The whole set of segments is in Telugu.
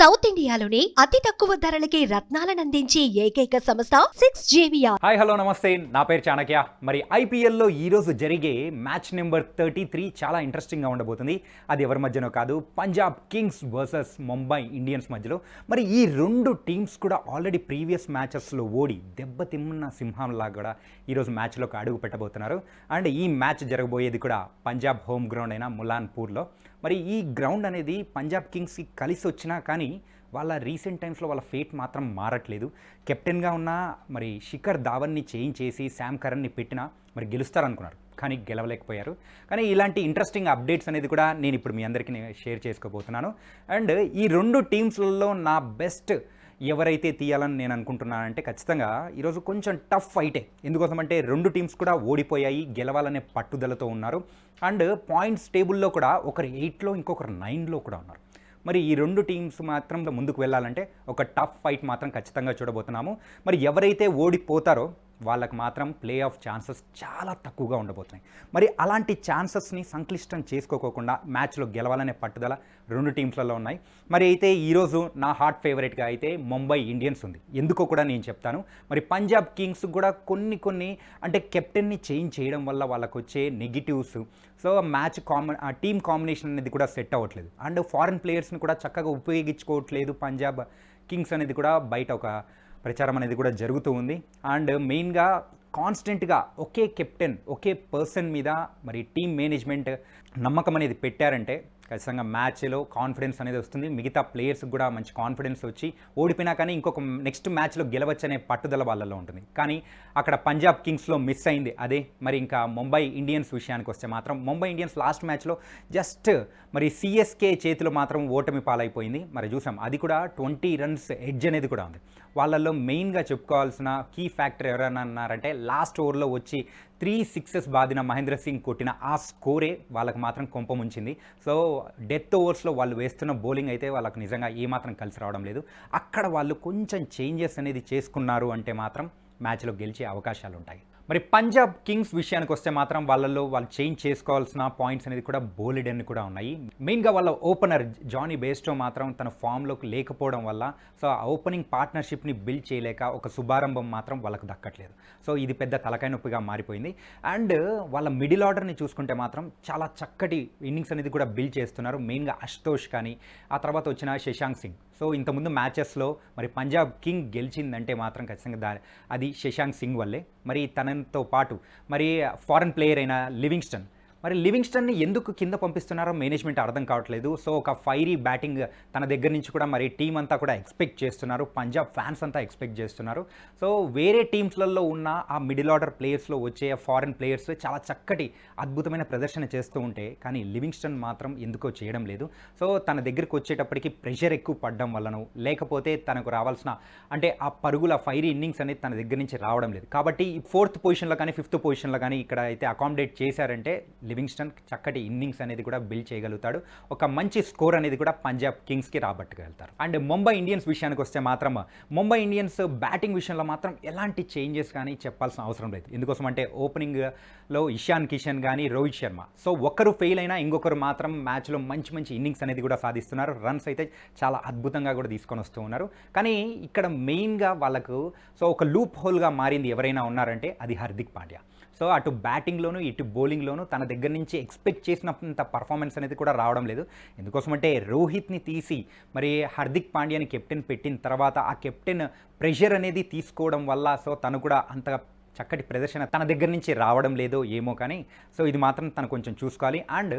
సౌత్ ఇండియాలోని అతి తక్కువ ధరలకి రత్నాలనందించే ఏకైక సంస్థ 6JVR. హాయ్ హలో నమస్తే, నా పేరు చాణక్య. మరి ఐపీఎల్లో ఈరోజు జరిగే మ్యాచ్ నెంబర్ 33 చాలా ఇంట్రెస్టింగ్గా ఉండబోతుంది. అది ఎవరి మధ్యనో కాదు, Punjab Kings versus Mumbai Indians మధ్యలో. మరి ఈ రెండు టీమ్స్ కూడా ఆల్రెడీ ప్రీవియస్ మ్యాచెస్లో ఓడి దెబ్బతిన్న సింహంలా కూడా ఈరోజు మ్యాచ్లోకి అడుగు పెట్టబోతున్నారు. అండ్ ఈ మ్యాచ్ జరగబోయేది కూడా పంజాబ్ హోమ్ గ్రౌండ్ అయిన ములాన్పూర్లో. మరి ఈ గ్రౌండ్ అనేది పంజాబ్ కింగ్స్కి కలిసి వచ్చినా కానీ వాళ్ళ రీసెంట్ టైమ్స్లో వాళ్ళ ఫేట్ మాత్రం మారట్లేదు. కెప్టెన్గా ఉన్న మరి శిఖర్ ధావన్ని చేంజ్ చేసి శామ్ కరన్ని పెట్టినా మరి గెలుస్తారనుకున్నారు, కానీ గెలవలేకపోయారు. కానీ ఇలాంటి ఇంట్రెస్టింగ్ అప్డేట్స్ అనేది కూడా నేను ఇప్పుడు మీ అందరికీ షేర్ చేసుకోబోతున్నాను. అండ్ ఈ రెండు టీమ్స్లలో నా బెస్ట్ ఎవరైతే తీయాలని నేను అనుకుంటున్నానంటే ఖచ్చితంగా ఈరోజు కొంచెం టఫ్ ఫైటే. ఎందుకోసమంటే రెండు టీమ్స్ కూడా ఓడిపోయాయి, గెలవాలనే పట్టుదలతో ఉన్నారు. అండ్ పాయింట్స్ టేబుల్లో కూడా ఒకరు 8లో ఇంకొకరు 9లో కూడా ఉన్నారు. మరి ఈ రెండు టీమ్స్ మాత్రం ముందుకు వెళ్ళాలంటే ఒక టఫ్ ఫైట్ మాత్రం ఖచ్చితంగా చూడబోతున్నాము. మరి ఎవరైతే ఓడిపోతారో వాళ్ళకు మాత్రం ప్లే ఆఫ్ ఛాన్సెస్ చాలా తక్కువగా ఉండబోతున్నాయి. మరి అలాంటి ఛాన్సెస్ని సంక్లిష్టం చేసుకోకుండా మ్యాచ్లో గెలవాలనే పట్టుదల రెండు టీమ్స్లలో ఉన్నాయి. మరి అయితే ఈరోజు నా హార్ట్ ఫేవరెట్గా అయితే ముంబై ఇండియన్స్ ఉంది. ఎందుకో కూడా నేను చెప్తాను. మరి పంజాబ్ కింగ్స్ కూడా కొన్ని అంటే కెప్టెన్ని చేంజ్ చేయడం వల్ల వాళ్ళకు వచ్చే negatives, so match team combination అనేది కూడా సెట్ అవ్వట్లేదు. అండ్ ఫారిన్ ప్లేయర్స్ని కూడా చక్కగా ఉపయోగించుకోవట్లేదు పంజాబ్ కింగ్స్ అనేది కూడా బయట ఒక ప్రచారం అనేది కూడా జరుగుతూ ఉంది. అండ్ మెయిన్గా కాన్స్టెంట్గా ఒకే కెప్టెన్, ఒకే పర్సన్ మీద మరి టీమ్ మేనేజ్మెంట్ నమ్మకం అనేది పెట్టారంటే ఖచ్చితంగా మ్యాచ్లో కాన్ఫిడెన్స్ అనేది వస్తుంది. మిగతా ప్లేయర్స్కి కూడా మంచి కాన్ఫిడెన్స్ వచ్చి ఓడిపోయినా కానీ ఇంకొక నెక్స్ట్ మ్యాచ్లో గెలవచ్చనే పట్టుదల వాళ్ళలో ఉంటుంది. కానీ అక్కడ పంజాబ్ కింగ్స్లో మిస్ అయింది అదే. మరి ఇంకా ముంబై ఇండియన్స్ విషయానికి వస్తే మాత్రం ముంబై ఇండియన్స్ లాస్ట్ మ్యాచ్లో జస్ట్ మరి సిఎస్కే చేతిలో మాత్రం ఓటమి పాలైపోయింది. మరి చూసాం, అది కూడా 20 రన్స్ ఎడ్జ్ అనేది కూడా ఉంది. వాళ్ళల్లో మెయిన్గా చెప్పుకోవాల్సిన కీ ఫ్యాక్టర్ ఎవరైనా అన్నారంటే లాస్ట్ ఓవర్లో వచ్చి 3 సిక్సెస్ బాదిన మహేంద్ర సింగ్ కొట్టిన ఆ స్కోరే వాళ్ళకి మాత్రం కొంపముంచింది. సో డెత్ ఓవర్స్లో వాళ్ళు వేస్తున్న బౌలింగ్ అయితే వాళ్ళకి నిజంగా ఏమాత్రం కలిసి రావడం లేదు. అక్కడ వాళ్ళు కొంచెం చేంజెస్ అనేది చేసుకున్నారు అంటే మాత్రం మ్యాచ్లో గెలిచే అవకాశాలు ఉంటాయి. మరి పంజాబ్ కింగ్స్ విషయానికి వస్తే మాత్రం వాళ్ళల్లో వాళ్ళు చేంజ్ చేసుకోవాల్సిన పాయింట్స్ అనేది కూడా బోలెడ్ అని కూడా ఉన్నాయి. మెయిన్గా వాళ్ళ ఓపెనర్ జానీ బేస్టో మాత్రం తన ఫామ్లోకి లేకపోవడం వల్ల సో ఆ ఓపెనింగ్ పార్ట్నర్షిప్ని బిల్డ్ చేయలేక ఒక శుభారంభం మాత్రం వాళ్ళకు దక్కట్లేదు. సో ఇది పెద్ద తలకాయ నొప్పిగా మారిపోయింది. అండ్ వాళ్ళ మిడిల్ ఆర్డర్ని చూసుకుంటే మాత్రం చాలా చక్కటి ఇన్నింగ్స్ అనేది కూడా బిల్డ్ చేస్తున్నారు. మెయిన్గా అశుతోష్ కానీ ఆ తర్వాత వచ్చిన శశాంక్ సింగ్. సో ఇంతకుముందు మ్యాచెస్లో మరి పంజాబ్ కింగ్ గెలిచిందంటే మాత్రం ఖచ్చితంగా అది శశాంక్ సింగ్ వల్లే. మరి తనతో పాటు మరి ఫారెన్ ప్లేయర్ అయిన లివింగ్స్టన్, మరి లివింగ్స్టన్ని ఎందుకు కింద పంపిస్తున్నారో మేనేజ్మెంట్ అర్థం కావట్లేదు. సో ఒక ఫైరీ బ్యాటింగ్ తన దగ్గర నుంచి కూడా మరి టీం అంతా కూడా ఎక్స్పెక్ట్ చేస్తున్నారు, పంజాబ్ ఫ్యాన్స్ అంతా ఎక్స్పెక్ట్ చేస్తున్నారు. సో వేరే టీమ్స్లలో ఉన్న ఆ మిడిల్ ఆర్డర్ ప్లేయర్స్లో వచ్చే ఫారెన్ ప్లేయర్స్ చాలా చక్కటి అద్భుతమైన ప్రదర్శన చేస్తూ ఉంటే కానీ లివింగ్స్టన్ మాత్రం ఎందుకో చేయడం లేదు. సో తన దగ్గరికి వచ్చేటప్పటికి ప్రెషర్ ఎక్కువ పడడం వల్లనో లేకపోతే తనకు రావాల్సిన అంటే ఆ పరుగుల ఫైరీ ఇన్నింగ్స్ అనేది తన దగ్గర నుంచి రావడం లేదు. కాబట్టి 4th పొజిషన్లో కానీ 5th పొజిషన్లో కానీ ఇక్కడ అయితే అకామిడేట్ చేశారంటే లివింగ్స్టన్ చక్కటి ఇన్నింగ్స్ అనేది కూడా బిల్డ్ చేయగలుగుతాడు. ఒక మంచి స్కోర్ అనేది కూడా పంజాబ్ కింగ్స్కి రాబట్టగలుగుతారు. అండ్ ముంబై ఇండియన్స్ విషయానికి వస్తే మాత్రం ముంబై ఇండియన్స్ బ్యాటింగ్ విషయంలో మాత్రం ఎలాంటి చేంజెస్ కానీ చెప్పాల్సిన అవసరం లేదు. ఎందుకోసం అంటే ఓపెనింగ్లో ఇషాన్ కిషన్ కానీ రోహిత్ శర్మ, సో ఒకరు ఫెయిల్ అయినా ఇంకొకరు మాత్రం మ్యాచ్లో మంచి ఇన్నింగ్స్ అనేది కూడా సాధిస్తున్నారు. రన్స్ అయితే చాలా అద్భుతంగా కూడా తీసుకొని వస్తూ ఉన్నారు. కానీ ఇక్కడ మెయిన్గా వాళ్ళకు సో ఒక లూప్ హోల్గా మారింది ఎవరైనా ఉన్నారంటే అది హార్దిక్ పాండ్యా. సో అటు బ్యాటింగ్లోను ఇటు బౌలింగ్లోను తన దగ్గర నుంచి ఎక్స్పెక్ట్ చేసినంత పర్ఫార్మెన్స్ అనేది కూడా రావడం లేదు. ఎందుకోసమంటే రోహిత్ని తీసి మరి హార్దిక్ పాండ్యాని కెప్టెన్ పెట్టిన తర్వాత ఆ కెప్టెన్ ప్రెషర్ అనేది తీసుకోవడం వల్ల సో తను కూడా అంతగా చక్కటి ప్రదర్శన తన దగ్గర నుంచి రావడం లేదో ఏమో కానీ సో ఇది మాత్రం తను కొంచెం చూసుకోవాలి. అండ్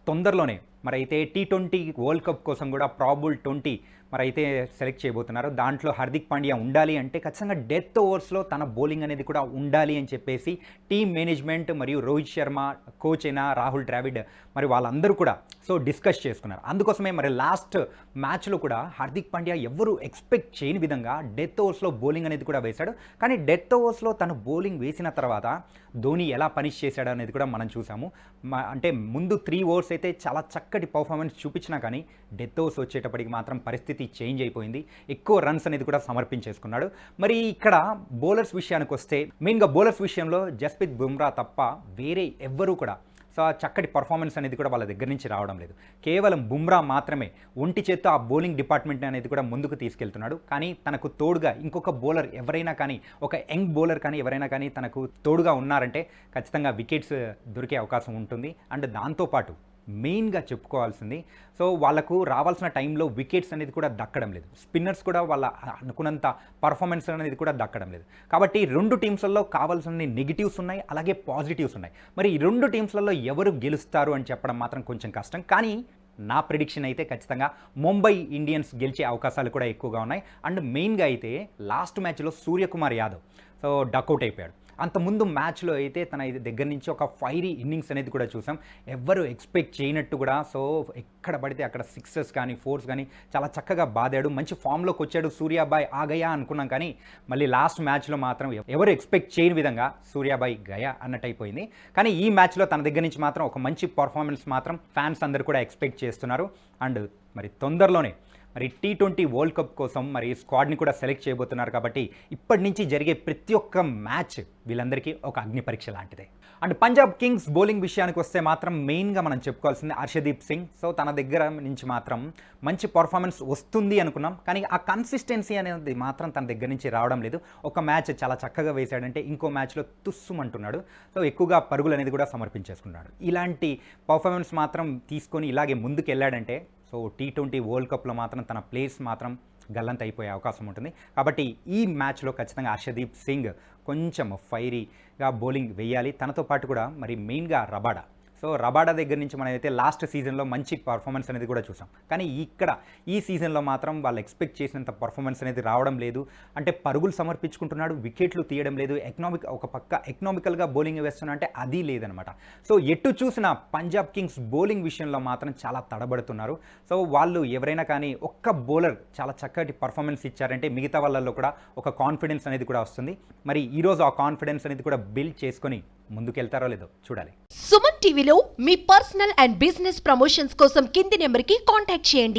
తొందరలోనే మరి అయితే T20 వరల్డ్ కప్ కోసం కూడా ప్రాబుల్ 20 మరి అయితే సెలెక్ట్ చేయబోతున్నారు. దాంట్లో హార్దిక్ పాండ్యా ఉండాలి అంటే ఖచ్చితంగా డెత్ ఓవర్స్లో తన బౌలింగ్ అనేది కూడా ఉండాలి అని చెప్పేసి టీమ్ మేనేజ్మెంట్ మరియు రోహిత్ శర్మ కోచ్ అయిన రాహుల్ ద్రావిడ్ మరి వాళ్ళందరూ కూడా సో డిస్కస్ చేసుకున్నారు. అందుకోసమే మరి లాస్ట్ మ్యాచ్లో కూడా హార్దిక్ పాండ్యా ఎవరు ఎక్స్పెక్ట్ చేయని విధంగా డెత్ ఓవర్స్లో బౌలింగ్ అనేది కూడా వేశాడు. కానీ డెత్ ఓవర్స్లో తను బౌలింగ్ వేసిన తర్వాత ధోని ఎలా పనిష్ చేశాడు అనేది కూడా మనం చూసాము. అంటే ముందు 3 ఓవర్స్ అయితే చాలా చక్కటి పర్ఫార్మెన్స్ చూపించినా కానీ డెత్ ఓవర్స్ వచ్చేటప్పటికి మాత్రం పరిస్థితి చేంజ్ అయిపోయింది. ఎక్కువ రన్స్ అనేది కూడా సమర్పించేసుకున్నాడు. మరి ఇక్కడ బౌలర్స్ విషయానికి వస్తే మెయిన్గా బౌలర్స్ విషయంలో జస్ప్రీత్ బుమ్రా తప్ప వేరే ఎవ్వరూ కూడా సో సో ఆ చక్కటి పర్ఫార్మెన్స్ అనేది కూడా వాళ్ళ దగ్గర నుంచి రావడం లేదు. కేవలం బుమ్రా మాత్రమే ఒంటి చేత్తో ఆ బౌలింగ్ డిపార్ట్మెంట్ అనేది కూడా ముందుకు తీసుకెళ్తున్నాడు. కానీ తనకు తోడుగా ఇంకొక బౌలర్ ఎవరైనా కానీ, ఒక యంగ్ బౌలర్ కానీ ఎవరైనా కానీ తనకు తోడుగా ఉన్నారంటే ఖచ్చితంగా వికెట్స్ దొరికే అవకాశం ఉంటుంది. అండ్ దాంతోపాటు మెయిన్గా చెప్పుకోవాల్సింది, సో వాళ్ళకు రావాల్సిన టైంలో వికెట్స్ అనేది కూడా దక్కడం లేదు. స్పిన్నర్స్ కూడా వాళ్ళ అనుకున్నంత పర్ఫార్మెన్స్ అనేది కూడా దక్కడం లేదు. కాబట్టి రెండు టీమ్స్లలో కావాల్సిన నెగిటివ్స్ ఉన్నాయి, అలాగే పాజిటివ్స్ ఉన్నాయి. మరి ఈ రెండు టీమ్స్లలో ఎవరు గెలుస్తారు అని చెప్పడం మాత్రం కొంచెం కష్టం. కానీ నా ప్రిడిక్షన్ అయితే ఖచ్చితంగా ముంబై ఇండియన్స్ గెలిచే అవకాశాలు కూడా ఎక్కువగా ఉన్నాయి. అండ్ మెయిన్గా అయితే లాస్ట్ మ్యాచ్లో సూర్యకుమార్ యాదవ్ సో డక్అవుట్ అయిపోయాడు. అంతకుముందు మ్యాచ్లో అయితే తన దగ్గర నుంచి ఒక ఫైరీ ఇన్నింగ్స్ అనేది కూడా చూసాం. ఎవ్వరు ఎక్స్పెక్ట్ చేయనట్టు కూడా సో ఎక్కడ పడితే అక్కడ సిక్సెస్ కానీ ఫోర్స్ కానీ చాలా చక్కగా బాదాడు. మంచి ఫామ్లోకి వచ్చాడు. సూర్యాబాయ్ ఆగయా అనుకున్నాం, కానీ మళ్ళీ లాస్ట్ మ్యాచ్లో మాత్రం ఎవరు ఎక్స్పెక్ట్ చేయని విధంగా సూర్యాబాయ్ గయా అన్నట్టు అయిపోయింది. కానీ ఈ మ్యాచ్లో తన దగ్గర నుంచి మాత్రం ఒక మంచి పర్ఫార్మెన్స్ మాత్రం ఫ్యాన్స్ అందరూ కూడా ఎక్స్పెక్ట్ చేస్తున్నారు. అండ్ మరి తొందరలోనే మరి T20 వరల్డ్ కప్ కోసం మరి స్క్వాడ్ని కూడా సెలెక్ట్ చేయబోతున్నారు. కాబట్టి ఇప్పటి నుంచి జరిగే ప్రతి ఒక్క మ్యాచ్ వీళ్ళందరికీ ఒక అగ్ని పరీక్ష లాంటిదే. అండ్ పంజాబ్ కింగ్స్ బౌలింగ్ విషయానికి వస్తే మాత్రం మెయిన్గా మనం చెప్పుకోవాల్సింది హర్షదీప్ సింగ్. సో తన దగ్గర నుంచి మాత్రం మంచి పర్ఫార్మెన్స్ వస్తుంది అనుకున్నాం, కానీ ఆ కన్సిస్టెన్సీ అనేది మాత్రం తన దగ్గర నుంచి రావడం లేదు. ఒక మ్యాచ్ చాలా చక్కగా వేశాడంటే ఇంకో మ్యాచ్లో తుస్సుమంటున్నాడు. సో ఎక్కువగా పరుగులు అనేది కూడా సమర్పించేసుకున్నాడు. ఇలాంటి పర్ఫార్మెన్స్ మాత్రం తీసుకొని ఇలాగే ముందుకు వెళ్ళాడంటే సో T20 వరల్డ్ కప్లో మాత్రం తన ప్లేస్ మాత్రం గల్లంత అయిపోయే అవకాశం ఉంటుంది. కాబట్టి ఈ మ్యాచ్లో ఖచ్చితంగా హర్షదీప్ సింగ్ కొంచెం ఫైరీగా బౌలింగ్ వేయాలి. తనతో పాటు కూడా మరి మెయిన్గా రబాడా. సో రబాడా దగ్గర నుంచి మనం అయితే లాస్ట్ సీజన్లో మంచి పర్ఫార్మెన్స్ అనేది కూడా చూసాం, కానీ ఇక్కడ ఈ సీజన్లో మాత్రం వాళ్ళు ఎక్స్పెక్ట్ చేసినంత పర్ఫార్మెన్స్ అనేది రావడం లేదు. అంటే పరుగులు సమర్పించుకుంటున్నాడు, వికెట్లు తీయడం లేదు. ఒక పక్క ఎకనామికల్గా బౌలింగ్ వేస్తున్నా అంటే అది లేదనమాట. సో ఎటు చూసిన పంజాబ్ కింగ్స్ బౌలింగ్ విషయంలో మాత్రం చాలా తడబడుతున్నారు. సో వాళ్ళు ఎవరైనా కానీ ఒక్క బౌలర్ చాలా చక్కటి పర్ఫార్మెన్స్ ఇచ్చారంటే మిగతా వాళ్ళల్లో కూడా ఒక కాన్ఫిడెన్స్ అనేది కూడా వస్తుంది. మరి ఈరోజు ఆ కాన్ఫిడెన్స్ అనేది కూడా బిల్డ్ చేసుకొని ముందుకెళ్తారో లేదో చూడాలి. సుమన్ టీవీలో మీ పర్సనల్ అండ్ బిజినెస్ ప్రమోషన్స్ కోసం కింది నెంబర్కి కాంటాక్ట్ చేయండి.